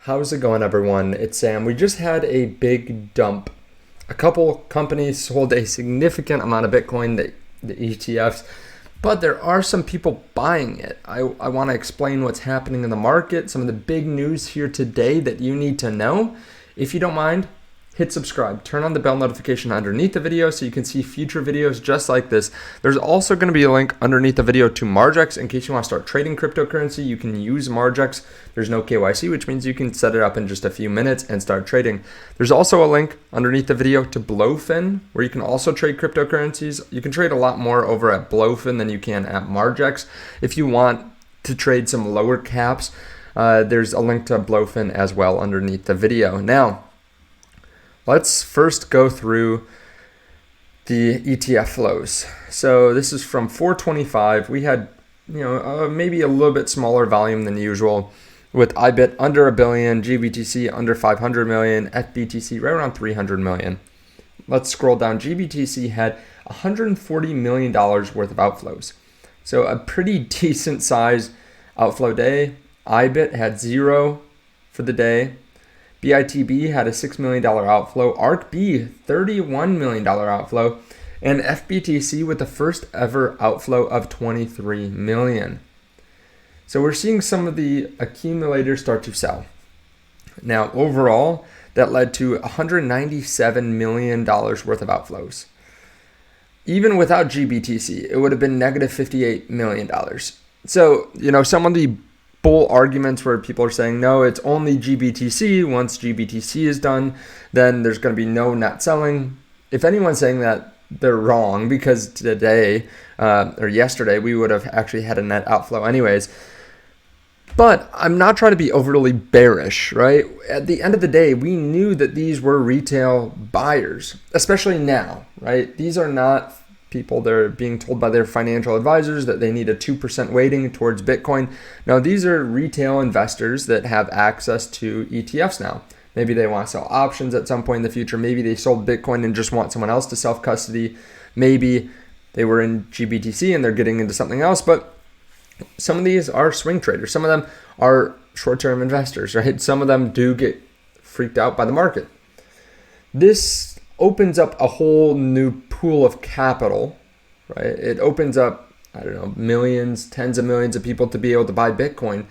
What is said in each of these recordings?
How's it going, everyone? It's Sam. We just had a big dump. A couple companies sold a significant amount of Bitcoin, the ETFs, but there are some people buying it. I want to explain what's happening in the market, some of the big news here today that you need to know. If you don't mind, hit subscribe. Turn on the bell notification underneath the video so you can see future videos just like this. There's also going to be a link underneath the video to Margex in case you want to start trading cryptocurrency. You can use Margex. There's no KYC, which means you can set it up in just a few minutes and start trading. There's also a link underneath the video to Blowfin, where you can also trade cryptocurrencies. You can trade a lot more over at Blowfin than you can at Margex. If you want to trade some lower caps, there's a link to Blowfin as well underneath the video. Now, let's first go through the ETF flows. So this is from 425. We had, maybe a little bit smaller volume than usual, with IBIT under $1 billion, GBTC under 500 million, FBTC right around 300 million. Let's scroll down. GBTC had $140 million worth of outflows. So a pretty decent size outflow day. IBIT had 0 for the day. BITB had a $6 million outflow, ARCB $31 million outflow, and FBTC with the first ever outflow of $23 million. So we're seeing some of the accumulators start to sell. Now overall, that led to $197 million worth of outflows. Even without GBTC, it would have been negative $58 million. So, some of the bull arguments where people are saying, no, it's only GBTC. Once GBTC is done, then there's going to be no net selling. If anyone's saying that, they're wrong, because today or yesterday, we would have actually had a net outflow anyways. But I'm not trying to be overly bearish, right? At the end of the day, we knew that these were retail buyers, especially now, right? These are not people, they're being told by their financial advisors that they need a 2% weighting towards Bitcoin. Now, these are retail investors that have access to ETFs now. Maybe they want to sell options at some point in the future. Maybe they sold Bitcoin and just want someone else to self-custody. Maybe they were in GBTC and they're getting into something else. But some of these are swing traders. Some of them are short-term investors, right? Some of them do get freaked out by the market. This opens up a whole new pool of capital, right? It opens up, millions, tens of millions of people to be able to buy Bitcoin.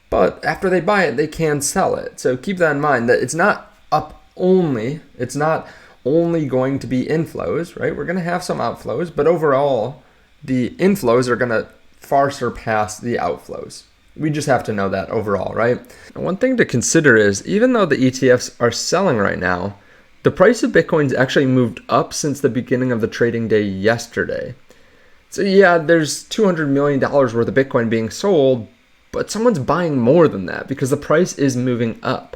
But after they buy it, they can sell it. So keep that in mind, that it's not up only. It's not only going to be inflows, right? We're going to have some outflows, but overall, the inflows are going to far surpass the outflows. We just have to know that overall, right? And one thing to consider is, even though the ETFs are selling right now, the price of Bitcoin's actually moved up since the beginning of the trading day yesterday. So yeah, there's $200 million worth of Bitcoin being sold, but someone's buying more than that because the price is moving up.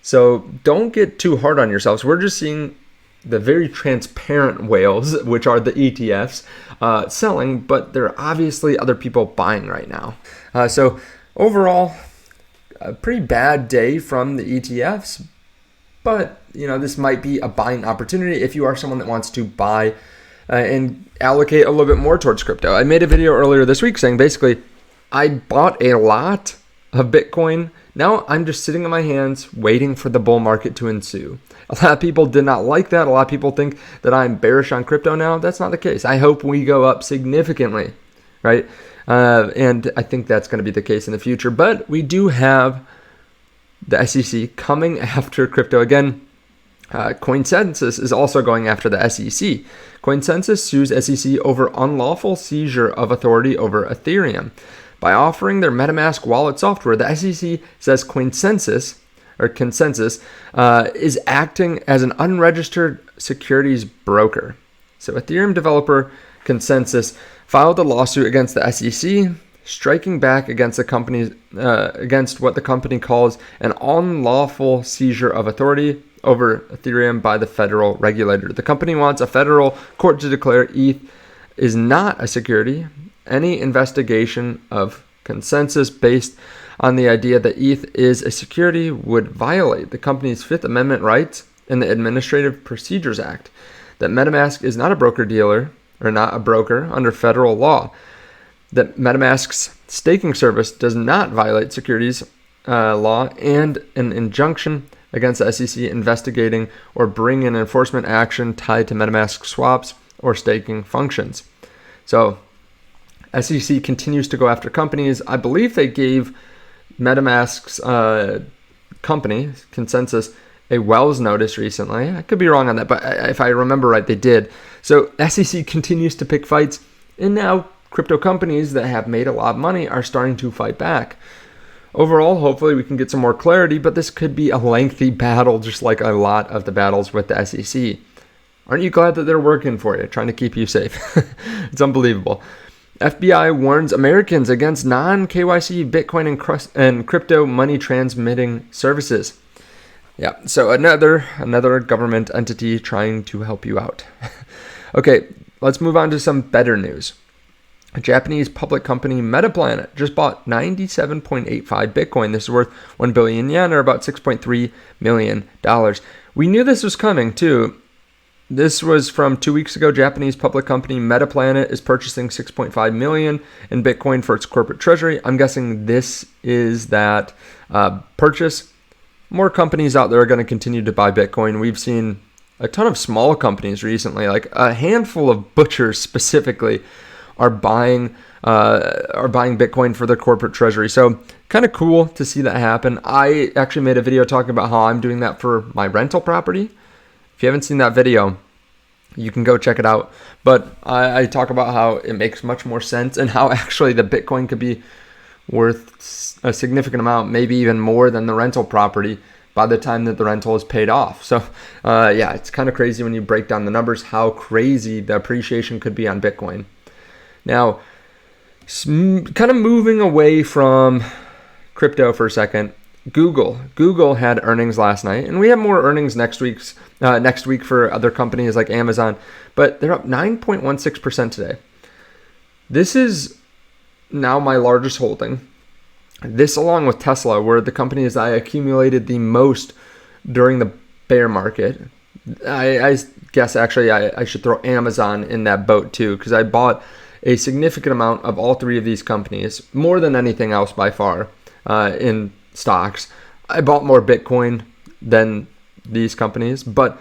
So don't get too hard on yourselves. We're just seeing the very transparent whales, which are the ETFs, selling, but there are obviously other people buying right now. So overall, a pretty bad day from the ETFs, but this might be a buying opportunity if you are someone that wants to buy and allocate a little bit more towards crypto. I made a video earlier this week saying basically, I bought a lot of Bitcoin. Now I'm just sitting on my hands waiting for the bull market to ensue. A lot of people did not like that. A lot of people think that I'm bearish on crypto now. That's not the case. I hope we go up significantly, right? And I think that's going to be the case in the future. But we do have the SEC coming after crypto again. CoinSensus is also going after the SEC. CoinSensus sues SEC over unlawful seizure of authority over Ethereum. By offering their MetaMask wallet software, the SEC says CoinSensus is acting as an unregistered securities broker. So Ethereum developer Consensus filed a lawsuit against the SEC, striking back against the company's against what the company calls an unlawful seizure of authority over Ethereum by the federal regulator. The company wants a federal court to declare ETH is not a security. Any investigation of Consensus based on the idea that ETH is a security would violate the company's Fifth Amendment rights in the Administrative Procedures Act. That MetaMask is not a broker-dealer or not a broker under federal law. That MetaMask's staking service does not violate securities law and an injunction against the SEC investigating or bringing an enforcement action tied to MetaMask swaps or staking functions. So SEC continues to go after companies. I believe they gave MetaMask's company, Consensus, a Wells notice recently. I could be wrong on that, but if I remember right, they did. So SEC continues to pick fights, and now crypto companies that have made a lot of money are starting to fight back. Overall, hopefully we can get some more clarity, but this could be a lengthy battle, just like a lot of the battles with the SEC. Aren't you glad that they're working for you, trying to keep you safe? It's unbelievable. FBI warns Americans against non-KYC Bitcoin and crypto money transmitting services. Yeah, so another government entity trying to help you out. Okay, let's move on to some better news. A Japanese public company, Metaplanet, just bought 97.85 Bitcoin. This is worth 1 billion yen, or about $6.3 million. We knew this was coming too. This was from 2 weeks ago. Japanese public company Metaplanet is purchasing 6.5 million in Bitcoin for its corporate treasury. I'm guessing this is that purchase. More companies out there are going to continue to buy Bitcoin. We've seen a ton of small companies recently, like a handful of butchers specifically, are buying Bitcoin for their corporate treasury. So kind of cool to see that happen. I actually made a video talking about how I'm doing that for my rental property. If you haven't seen that video, you can go check it out. But I talk about how it makes much more sense and how actually the Bitcoin could be worth a significant amount, maybe even more than the rental property by the time that the rental is paid off. So yeah, it's kind of crazy when you break down the numbers, how crazy the appreciation could be on Bitcoin. Now, kind of moving away from crypto for a second, Google had earnings last night, and we have more earnings next week for other companies like Amazon, but they're up 9.16% today. This is now my largest holding. This, along with Tesla, were the companies I accumulated the most during the bear market. I guess actually I should throw Amazon in that boat too, because I bought a significant amount of all three of these companies, more than anything else by far, in stocks. I bought more Bitcoin than these companies, but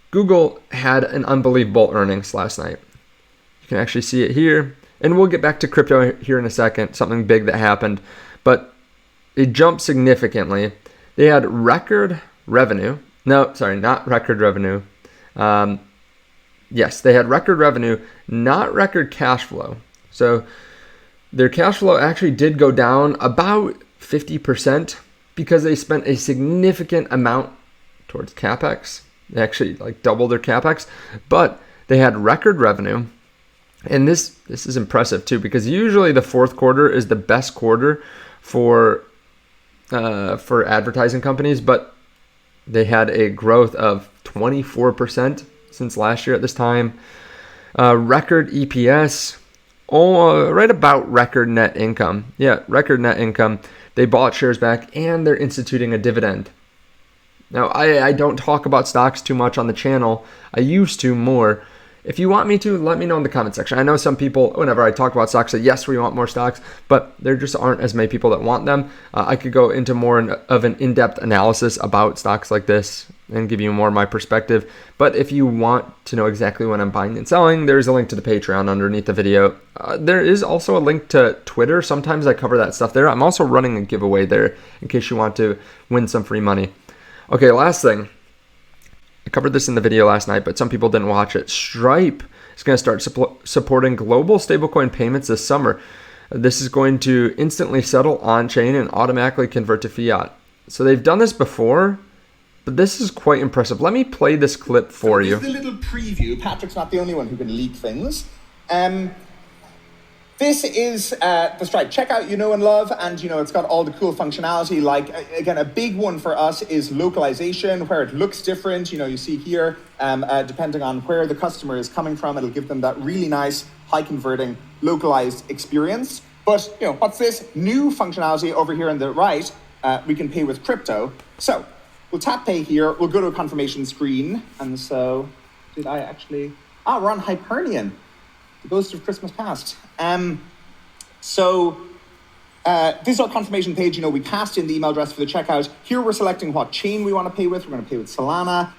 Google had an unbelievable earnings last night. You can actually see it here, and we'll get back to crypto here in a second, something big that happened, but it jumped significantly. They had record revenue. No, sorry, not record revenue. Yes, they had record revenue, not record cash flow. So their cash flow actually did go down about 50% because they spent a significant amount towards CapEx. They actually doubled their CapEx, but they had record revenue. And this is impressive too, because usually the fourth quarter is the best quarter for advertising companies, but they had a growth of 24% since last year at this time. Record EPS, right about record net income. Yeah, record net income. They bought shares back, and they're instituting a dividend. Now, I don't talk about stocks too much on the channel. I used to more. If you want me to, let me know in the comment section. I know some people, whenever I talk about stocks, say, yes, we want more stocks, but there just aren't as many people that want them. I could go into more of an in-depth analysis about stocks like this and give you more of my perspective. But if you want to know exactly when I'm buying and selling, there's a link to the Patreon underneath the video. There is also a link to Twitter. Sometimes I cover that stuff there. I'm also running a giveaway there in case you want to win some free money. Okay, last thing. I covered this in the video last night, but some people didn't watch it. Stripe is going to start supporting global stablecoin payments this summer. This is going to instantly settle on-chain and automatically convert to fiat. So they've done this before, but this is quite impressive. Let me play this clip for you. This is a little preview. Patrick's not the only one who can leak things. This is the Stripe checkout you know and love, and it's got all the cool functionality. Like, again, a big one for us is localization, where it looks different. You see here, depending on where the customer is coming from, it'll give them that really nice, high converting, localized experience. But what's this new functionality over here on the right? We can pay with crypto. So we'll tap pay here. We'll go to a confirmation screen. And so did I actually? We're on Hypernian. The ghost of Christmas past. So This is our confirmation page. We passed in the email address for the checkout. Here we're selecting what chain we want to pay with. We're going to pay with Solana.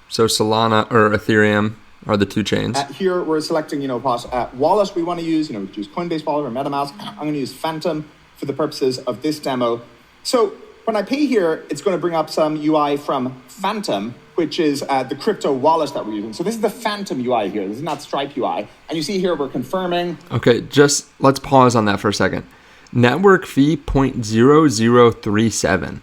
So Solana or Ethereum are the two chains. Here we're selecting, what wallet we want to use. We could use Coinbase Wallet or MetaMask. I'm going to use Phantom for the purposes of this demo. So when I pay here, it's going to bring up some UI from Phantom, which is the crypto wallet that we're using. So this is the Phantom UI here. This is not Stripe UI. And you see here we're confirming. Okay, just let's pause on that for a second. Network fee 0.0037.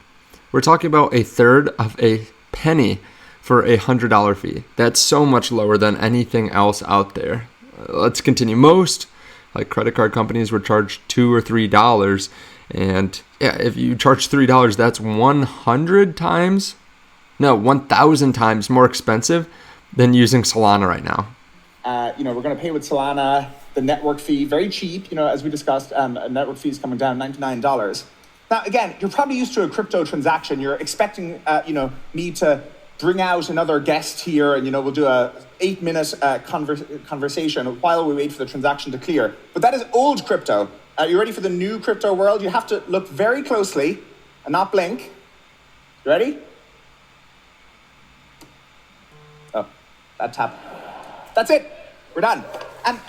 We're talking about a third of a penny for a $100 fee. That's so much lower than anything else out there. Let's continue. Most like credit card companies would charge $2 or $3, and yeah, if you charge $3, that's 1,000 times more expensive than using Solana right now. We're going to pay with Solana. The network fee, very cheap. As we discussed, network fees coming down $99. Now, again, you're probably used to a crypto transaction. You're expecting, me to bring out another guest here, and we'll do a 8-minute conversation while we wait for the transaction to clear. But that is old crypto. Are you ready for the new crypto world? You have to look very closely and not blink. You ready? Oh, that tap. That's it. We're done. And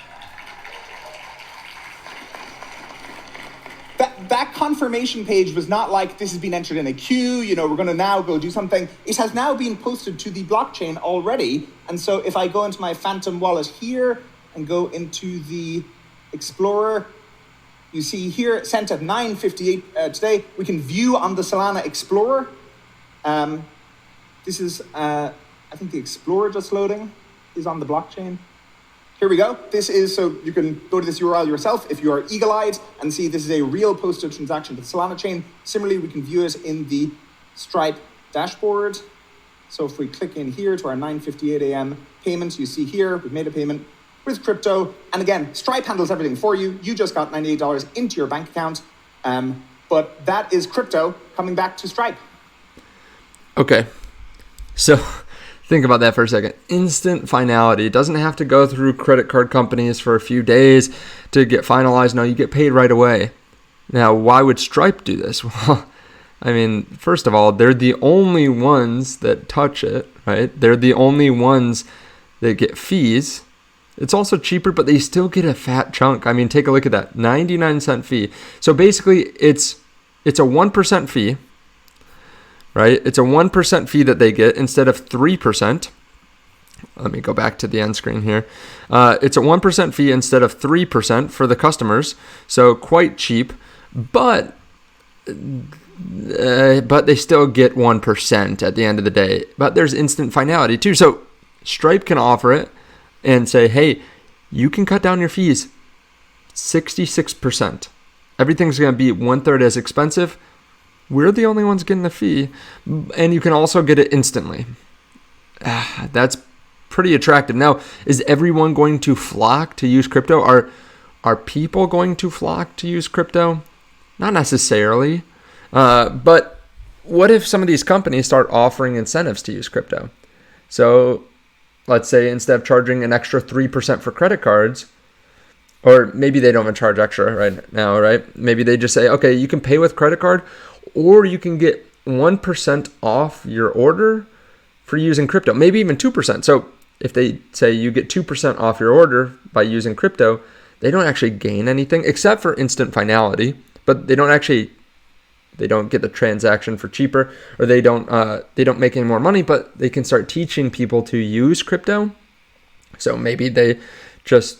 that confirmation page was not like this has been entered in a queue, we're going to now go do something. It has now been posted to the blockchain already. And so if I go into my Phantom wallet here and go into the Explorer, you see here sent at 9:58 today. We can view on the Solana Explorer. This is, I think the Explorer just loading is on the blockchain. Here we go. This is, so you can go to this URL yourself if you are eagle-eyed and see this is a real posted transaction to the Solana chain. Similarly, we can view it in the Stripe dashboard. So if we click in here to our 9:58 a.m. payment, you see here, we've made a payment with crypto. And again, Stripe handles everything for you. You just got $98 into your bank account. But that is crypto coming back to Stripe. Okay. So think about that for a second. Instant finality. It doesn't have to go through credit card companies for a few days to get finalized. No, you get paid right away. Now, why would Stripe do this? Well, I mean, first of all, they're the only ones that touch it, right? They're the only ones that get fees. It's also cheaper, but they still get a fat chunk. I mean, take a look at that, 99-cent fee. So basically, it's a 1% fee. Right? It's a 1% fee that they get instead of 3%. Let me go back to the end screen here. It's a 1% fee instead of 3% for the customers. So quite cheap, but they still get 1% at the end of the day. But there's instant finality too. So Stripe can offer it and say, hey, you can cut down your fees 66%. Everything's going to be 1/3 as expensive. We're the only ones getting the fee, and you can also get it instantly. That's pretty attractive. Now, is everyone going to flock to use crypto? Are people going to flock to use crypto? Not necessarily. But what if some of these companies start offering incentives to use crypto? So let's say instead of charging an extra 3% for credit cards, or maybe they don't even charge extra right now, right? Maybe they just say, okay, you can pay with credit card, or you can get 1% off your order for using crypto, maybe even 2%. So if they say you get 2% off your order by using crypto, they don't actually gain anything except for instant finality, but they don't get the transaction for cheaper, or they don't make any more money, but they can start teaching people to use crypto. So maybe they just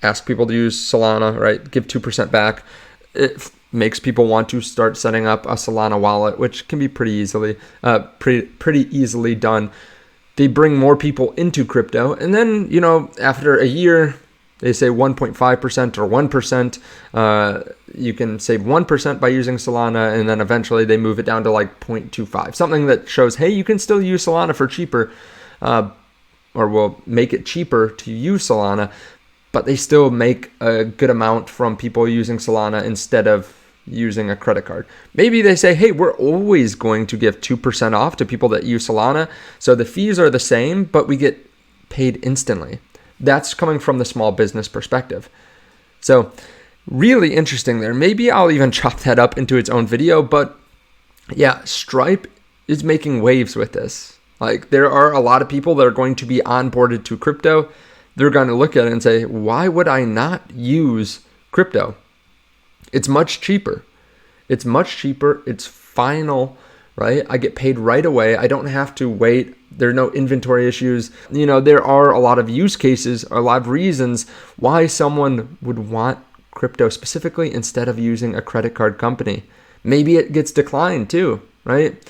ask people to use Solana, right? Give 2% back. It makes people want to start setting up a Solana wallet, which can be pretty easily done. They bring more people into crypto, and then after a year, they say 1.5% or 1%. You can save 1% by using Solana, and then eventually they move it down to like 0.25, something that shows, hey, you can still use Solana for cheaper, or will make it cheaper to use Solana, but they still make a good amount from people using Solana instead of using a credit card. Maybe they say, hey, we're always going to give 2% off to people that use Solana. So the fees are the same, but we get paid instantly. That's coming from the small business perspective. So Really interesting there. Maybe I'll even chop that up into its own video, but yeah, Stripe is making waves with this. Like, there are a lot of people that are going to be onboarded to crypto. They're going to look at it and say, why would I not use crypto? It's much cheaper. It's much cheaper. It's final, right? I get paid right away. I don't have to wait. There are no inventory issues. You know, there are a lot of use cases, a lot of reasons why someone would want crypto specifically instead of using a credit card company. Maybe it gets declined too, right?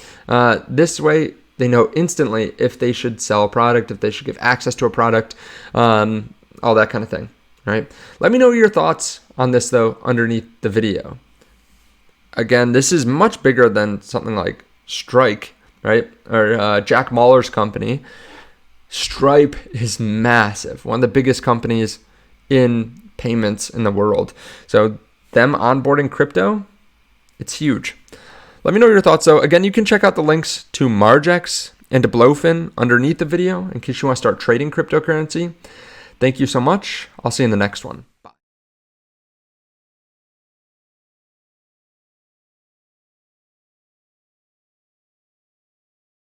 This way, they know instantly if they should sell a product, if they should give access to a product, all that kind of thing, right? Let me know your thoughts on this, though, underneath the video. Again, this is much bigger than something like Strike, right? Or Jack Mallers' company. Stripe is massive, one of the biggest companies in payments in the world. So them onboarding crypto, it's huge. Let me know your thoughts, though. Again, you can check out the links to Margex and to Blowfin underneath the video in case you want to start trading cryptocurrency. Thank you so much. I'll see you in the next one.